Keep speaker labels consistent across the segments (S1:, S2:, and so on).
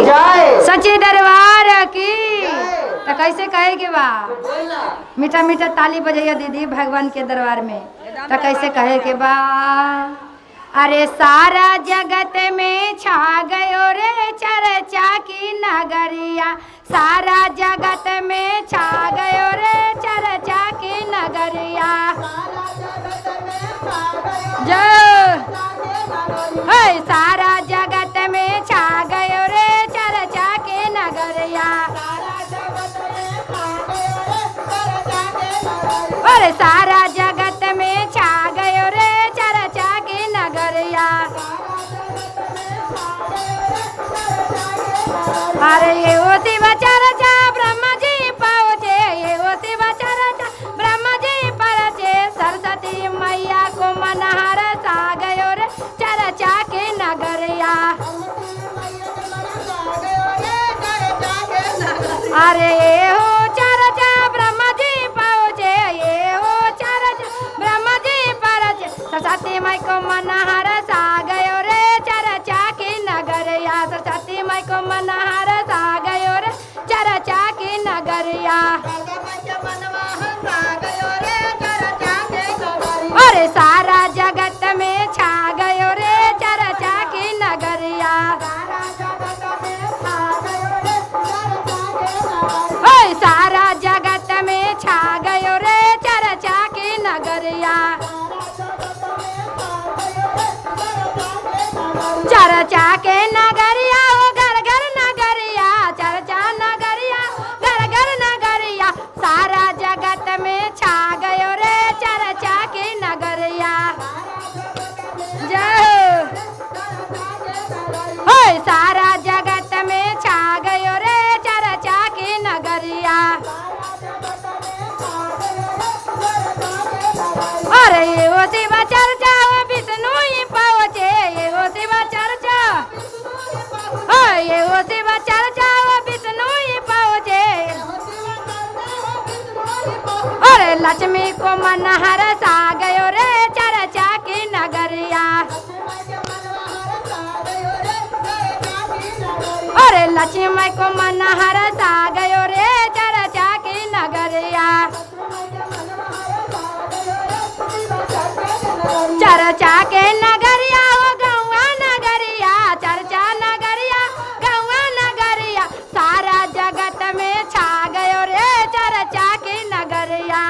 S1: सच्चे दरबार की। तो कैसे कहे के बा? मीठा मीठा ताली बजाइए दीदी भगवान के दरबार में। तो कैसे कहे के बा? अरे सारा जगत में छा गयो रे चर्चा की नगरिया, सारा जगत में छा गयो रे चर्चा की नगरिया। जो सारा जगत में छा गयो रे चर्चा की नगरिया, और सारा जगत में छा गयो रे चर्चा की नगरिया। अरे ये वो शिव चर्चा ब्रह्मा जी पहुँचे, ये वो शिव चर्चा ब्रह्मा जी पहुँचे, सरस्वती मैया को मनहर सा गयो रे चर्चा की नगरिया। अरे ये हो चर्चा ब्रह्मा जी पहुँचे, ये हो चर्चा ब्रह्मा जी पहुँचे, सरस्वती माई को मनहर सा गयो रे चर्चा की नगरिया, सरस्वती माई को मनहर सा गयो रे चर्चा की नगरिया। अरे सारा जगत में छा गयो रे चर्चा की नगरिया, सारा जगत में छा गयो रे चर्चा की नगरिया। चर्चा के नगरिया हो घर घर नगरिया, चर्चा नगरिया घर घर नगरिया, सारा जगत में छा गयो रे चर्चा की नगरिया। जय हो सारा जगत में छा गयो रे चर्चा की नगरिया। अरे ये वो शिव चर्चा हो विष्णु ही पहुँचे, ये वो शिव चर्चा, ये वो शिव चर्चा हो विष्णु ही पहुँचे, अरे लक्ष्मी को मनहर सा गयो रे चर्चा की नगरिया, अरे लक्ष्मी को मनहर सा गयो रे चर्चा की नगरिया। चर्चा के नगरिया हो गौआ नगरिया, चर्चा नगरिया गौआ नगरिया, सारा जगत में छा गयो रे चर्चा की नगरिया।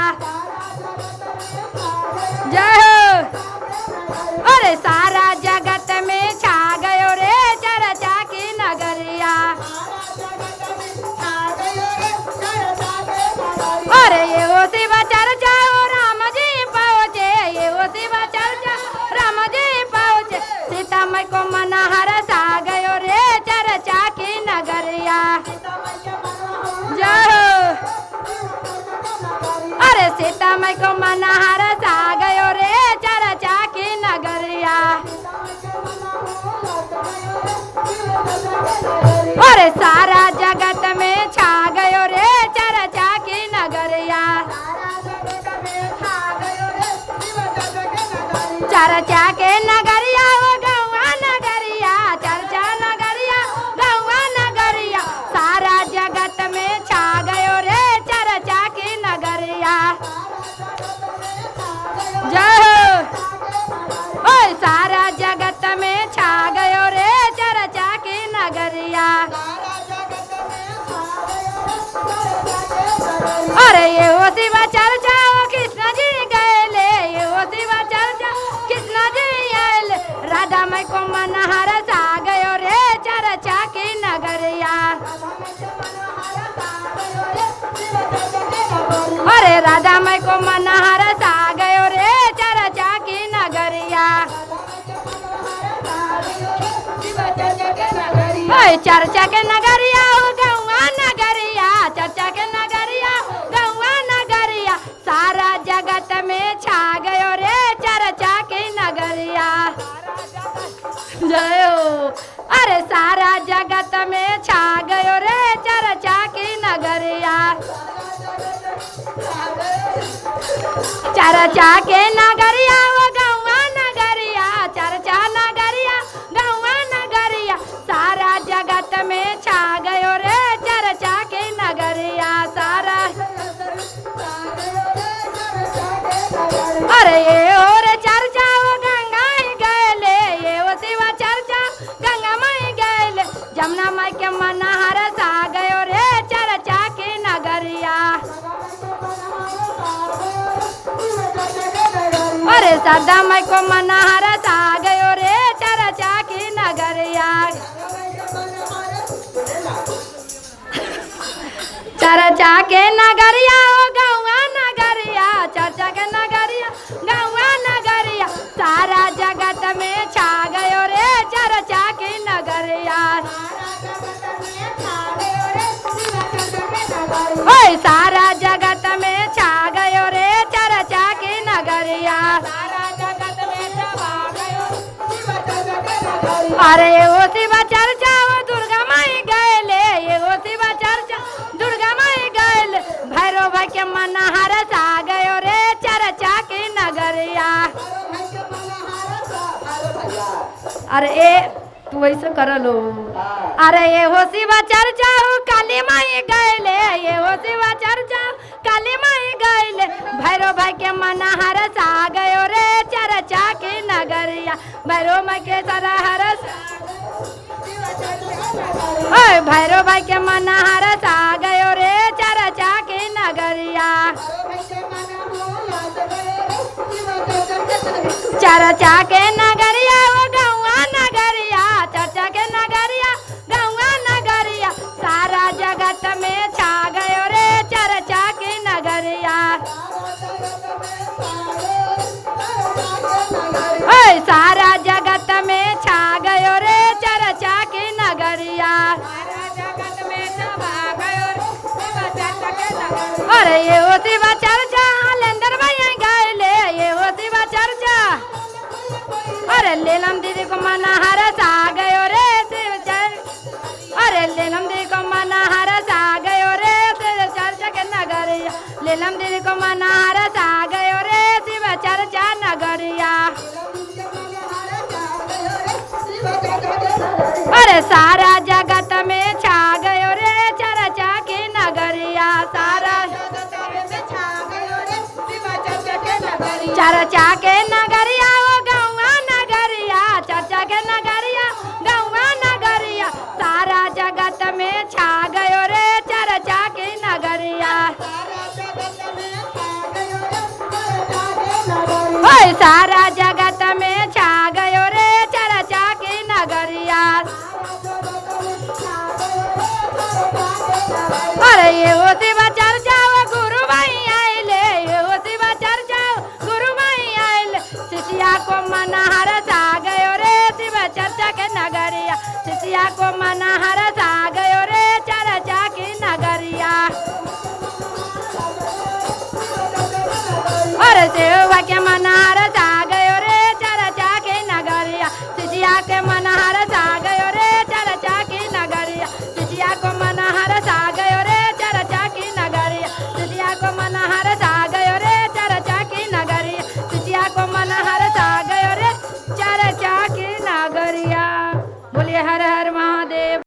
S1: जय हो अरे सारा जगत में छा गयो रे चर्चा की नगरिया। अरे ये वो शिव चर्चा हो राम जी पहुँचे, ये वो शिव चर्चा राम जी पहुँचे, सीता माई को मनहर सा गयो रे चर्चा की नगरिया। जय अरे सीता माई को मनहर सा गयो रे चर्चा की नगरिया। अरे सारा जगत में छा गयो रे चर्चा की नगरिया, चर्चा के नगरिया हो गौआ नगरिया, चर्चा नगरिया गौआ नगरिया, सारा जगत में छा गयो रे चर्चा की नगरिया। जय हो सारा जगत में छा गयो रे चर्चा की नगरिया। अरे ये वो शिव चर्चा हो कृष्ण जी गए, ये वो शिव चर्चा कृष्ण जी आए, राधा माई को मनहर सा गयो रे चर्चा की नगरिया। अरे राधा माई को मनहर सा गयो रे चर्चा की नगरिया। चर्चा के नगरिया हो गौआ नगरिया, चर्चा के नगरिया गौआ नगरिया, सारा जगत में छा गयो रे चर्चा की नगरिया। जय हो अरे सारा जगत में छा गयो रे चर्चा की नगरिया। चर्चा के नगरिया वो गौआ नगरिया, चर्चा नगरिया गौआ नगरिया, सारा जगत जगत में छा गयो रे चर्चा के नगरिया सारा। अरे ये और चर्चा वो गंगा ही गए, ये वो शिवा चर्चा गंगा माई गए, जमुना माई के मनहर सा गयो रे चर्चा के नगरिया। अरे सरदा माई को मनहर सा गयो रे चर्चा की नगरिया। चर्चा के नगरिया ओ गौआ नगरिया, चर्चा के नगरिया गौआ नगरिया, सारा जगत में छा गयो रे चर्चा की नगरिया। ओए सारा जगत में छा गयो रे चर्चा की नगरिया। अरे वो शिवा चर्चा वो दुर्गा माई गए, ये वो शिवा चर्चा दुर्गा माई गए, भैरव भाई के मनहर सा गयो रे चर्चा की नगरिया। अरे ए तू ऐसे कर लो। अरे ये हो शिवा चर्चा हो काली माई गए, ये हो शिवा चर्चा काली माई गए, भैरव भाई के मनहर सा गयो रे चर्चा की नगरिया। भैरव माई के सरहर भैरव भाई के मनहर सा गयो रे चर्चा की नगरिया। चर्चा के नगरिया वो गौआ नगरिया, चर्चा के नगरिया गौआ नगरिया, सारा जगत में छा गयो रे चर्चा की नगरिया। ओए सारा जगत में छा गयो रे चर्चा की नगरिया। अरे ये वो शिवा चर्चा लेंदर भैया गए, ये वो शिवा चर्चा। अरे लेलम दीदी को मनहर सा गयो रे शिव चर्चा। अरे लेलम दीदी को मनहर सा गयो रे शिव चर्चा के नगरिया। लेलम दीदी को मनहर सा गयो रे शिव चर्चा नगरिया। अरे सारा जगत में छा गयो रे चर्चा की नगरिया। सारा चर्चा के नगरिया वो गौआ नगरिया, चर्चा के नगरिया गौआ नगरिया, सारा जगत में छा गयो रे चर्चा की नगरिया। ओए सारा जगत में छा गयो रे चर्चा की नगरिया। अरे ये वो शिवा चर्चा